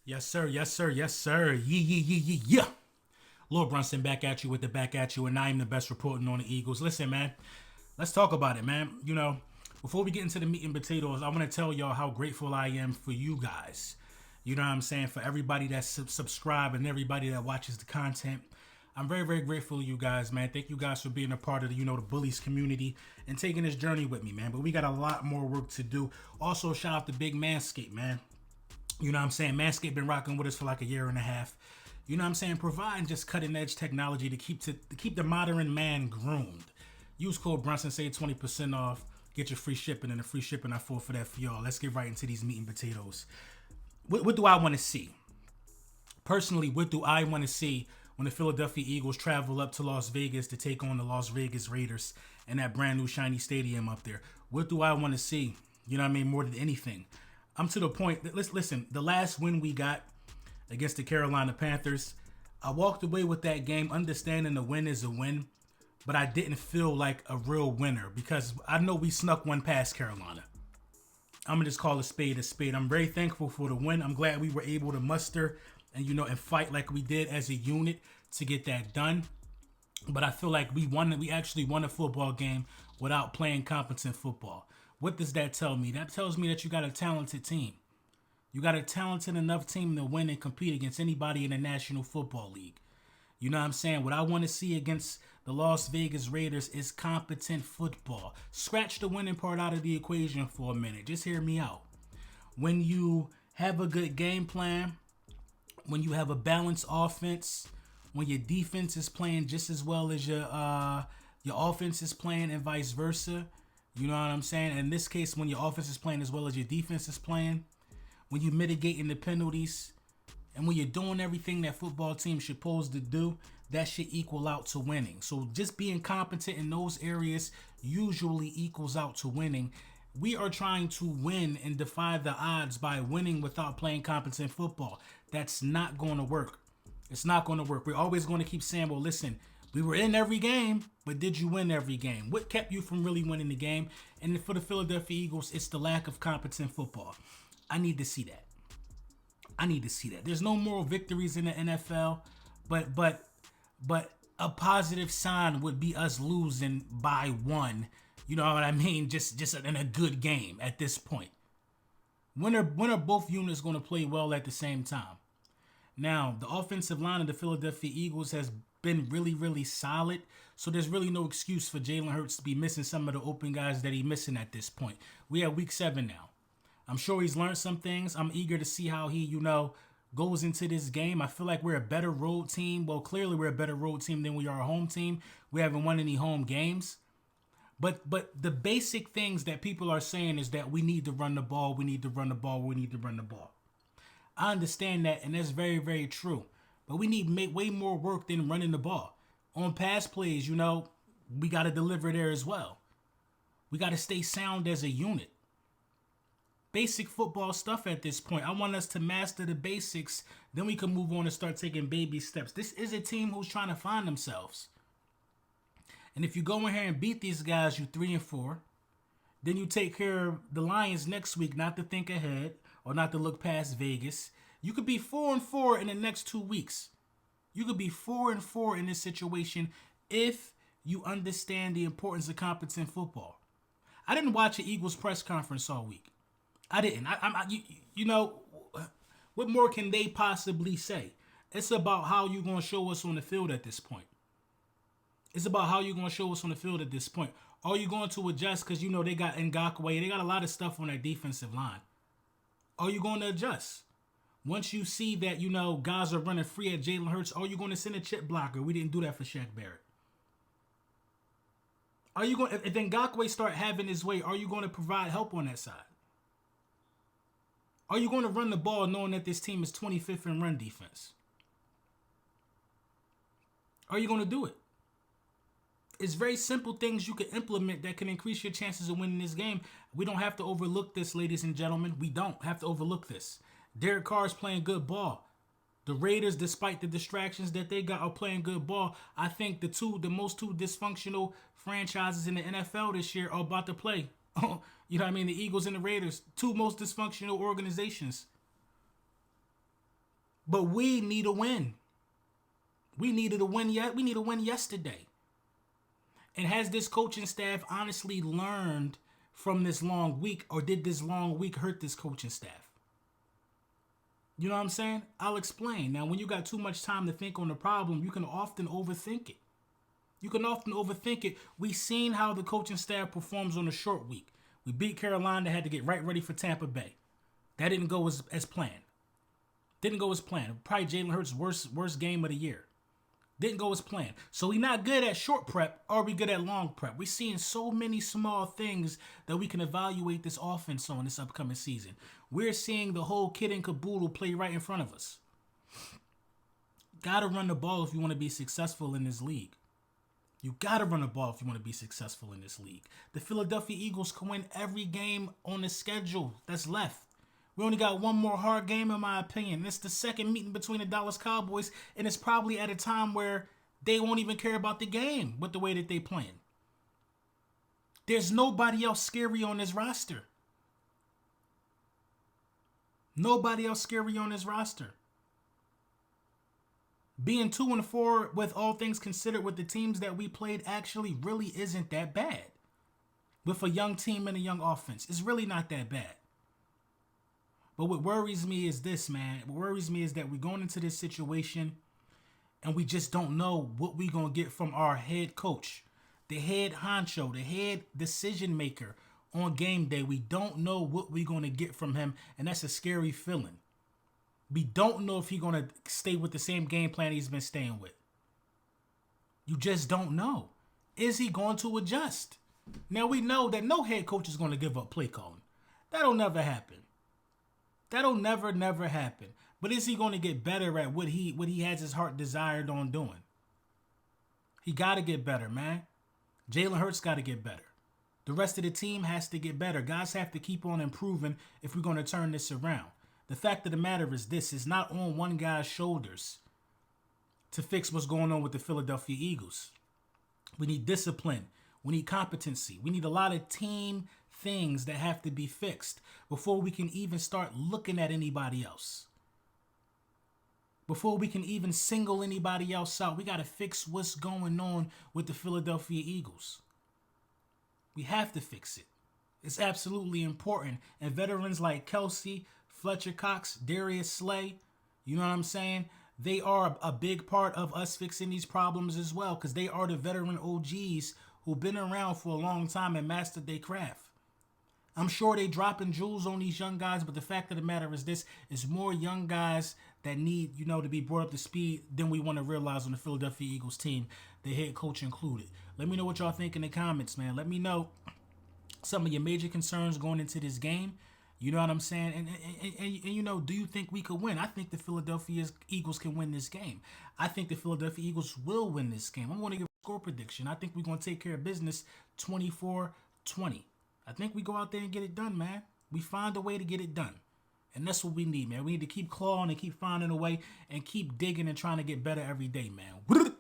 Yes, sir. Yes, sir. Yes, sir. Yeah. Lord Brunson back at you with the back at you, and I am the best reporting on the Eagles. Listen, man, let's talk about it, man. Before we get into the meat and potatoes, I want to tell y'all how grateful I am for you guys. You know what I'm saying? For everybody that's subscribed and everybody that watches the content. I'm very, very grateful to you guys, man. Thank you guys for being a part of the bullies community and taking this journey with me, man. But we got a lot more work to do. Also, shout out to Big Manscaped, man. You know what I'm saying? Manscaped been rocking with us for like a year and a half. You know what I'm saying? Providing just cutting edge technology to keep the modern man groomed. Use code Brunson, save 20% off. Get your free shipping, and the free shipping I for that for y'all. Let's get right into these meat and potatoes. What do I want to see? Personally, what do I want to see when the Philadelphia Eagles travel up to Las Vegas to take on the Las Vegas Raiders in that brand new shiny stadium up there? What do I want to see? You know what I mean? More than anything. I'm to the point that, listen, the last win we got against the Carolina Panthers, I walked away with that game understanding the win is a win, but I didn't feel like a real winner because I know we snuck one past Carolina. I'm gonna just call a spade a spade. I'm very thankful for the win. I'm glad we were able to muster and fight like we did as a unit to get that done. But I feel like we won. We actually won a football game without playing competent football. What does that tell me? That tells me that you got a talented team. You got a talented enough team to win and compete against anybody in the National Football League. You know what I'm saying? What I want to see against the Las Vegas Raiders is competent football. Scratch the winning part out of the equation for a minute. Just hear me out. When you have a good game plan, when you have a balanced offense, when your defense is playing just as well as your offense is playing and vice versa, you know what I'm saying? In this case, when your offense is playing as well as your defense is playing, when you're mitigating the penalties, and when you're doing everything that football teams should supposed to do, that should equal out to winning. So just being competent in those areas usually equals out to winning. We are trying to win and defy the odds by winning without playing competent football. That's not going to work. It's not going to work. We're always going to keep saying, well, listen, we were in every game, but did you win every game? What kept you from really winning the game? And for the Philadelphia Eagles, it's the lack of competent football. I need to see that. I need to see that. There's no moral victories in the NFL, but a positive sign would be us losing by one. You know what I mean? Just in a good game at this point. When are both units going to play well at the same time? Now, the offensive line of the Philadelphia Eagles has been really, really solid. So there's really no excuse for Jalen Hurts to be missing some of the open guys that he's missing at this point. We have week 7 now. I'm sure he's learned some things. I'm eager to see how he, goes into this game. I feel like we're a better road team. Well, clearly we're a better road team than we are a home team. We haven't won any home games. But the basic things that people are saying is that we need to run the ball, we need to run the ball, we need to run the ball. I understand that, and that's very, very true. But we need to make way more work than running the ball. On pass plays, we got to deliver there as well. We got to stay sound as a unit. Basic football stuff at this point. I want us to master the basics. Then we can move on and start taking baby steps. This is a team who's trying to find themselves. And if you go in here and beat these guys, you 3-4. Then you take care of the Lions next week, not to think ahead or not to look past Vegas. You could be 4-4 in the next 2 weeks. You could be 4-4 in this situation if you understand the importance of competent football. I didn't watch an Eagles press conference all week. I didn't. What more can they possibly say? It's about how you're going to show us on the field at this point. It's about how you're going to show us on the field at this point. Are you going to adjust because, they got Ngakoue. They got a lot of stuff on their defensive line. Are you going to adjust? Once you see that, guys are running free at Jalen Hurts, are you going to send a chip blocker? We didn't do that for Shaq Barrett. Are you going, if Ngakoue start having his way, are you going to provide help on that side? Are you going to run the ball knowing that this team is 25th in run defense? Are you going to do it? It's very simple things you can implement that can increase your chances of winning this game. We don't have to overlook this, ladies and gentlemen. We don't have to overlook this. Derek Carr's playing good ball. The Raiders, despite the distractions that they got, are playing good ball. I think the most two dysfunctional franchises in the NFL this year are about to play. You know what I mean? The Eagles and the Raiders, two most dysfunctional organizations. But we need a win. We needed a win yet. We need a win yesterday. And has this coaching staff honestly learned from this long week, or did this long week hurt this coaching staff? You know what I'm saying? I'll explain. Now, when you got too much time to think on the problem, you can often overthink it. We seen how the coaching staff performs on a short week. We beat Carolina, had to get right ready for Tampa Bay. That didn't go as planned. Probably Jalen Hurts' worst game of the year. Didn't go as planned. So we not good at short prep, or we good at long prep. We're seeing so many small things that we can evaluate this offense on this upcoming season. We're seeing the whole kit and caboodle play right in front of us. Gotta run the ball if you want to be successful in this league. You gotta run the ball if you want to be successful in this league. The Philadelphia Eagles can win every game on the schedule that's left. We only got one more hard game, in my opinion. It's the second meeting between the Dallas Cowboys, and it's probably at a time where they won't even care about the game with the way that they playing. There's nobody else scary on this roster. Being 2-4 with all things considered with the teams that we played actually really isn't that bad. With a young team and a young offense, it's really not that bad. But what worries me is this, man. What worries me is that we're going into this situation and we just don't know what we're going to get from our head coach, the head honcho, the head decision maker on game day. We don't know what we're going to get from him, and that's a scary feeling. We don't know if he's going to stay with the same game plan he's been staying with. You just don't know. Is he going to adjust? Now, we know that no head coach is going to give up play calling. That'll never happen. That'll never happen. But is he going to get better at what he has his heart desired on doing? He got to get better, man. Jalen Hurts got to get better. The rest of the team has to get better. Guys have to keep on improving if we're going to turn this around. The fact of the matter is this: is not on one guy's shoulders to fix what's going on with the Philadelphia Eagles. We need discipline. We need competency. We need a lot of team things that have to be fixed before we can even start looking at anybody else. Before we can even single anybody else out, we got to fix what's going on with the Philadelphia Eagles. We have to fix it. It's absolutely important. And veterans like Kelsey, Fletcher Cox, Darius Slay, you know what I'm saying? They are a big part of us fixing these problems as well, because they are the veteran OGs who've been around for a long time and mastered their craft. I'm sure they dropping jewels on these young guys, but the fact of the matter is this: is more young guys that need, to be brought up to speed than we want to realize on the Philadelphia Eagles team, the head coach included. Let me know what y'all think in the comments, man. Let me know some of your major concerns going into this game. You know what I'm saying? And do you think we could win? I think the Philadelphia Eagles can win this game. I think the Philadelphia Eagles will win this game. I'm going to give a score prediction. I think we're going to take care of business 24-20. I think we go out there and get it done, man. We find a way to get it done. And that's what we need, man. We need to keep clawing and keep finding a way and keep digging and trying to get better every day, man.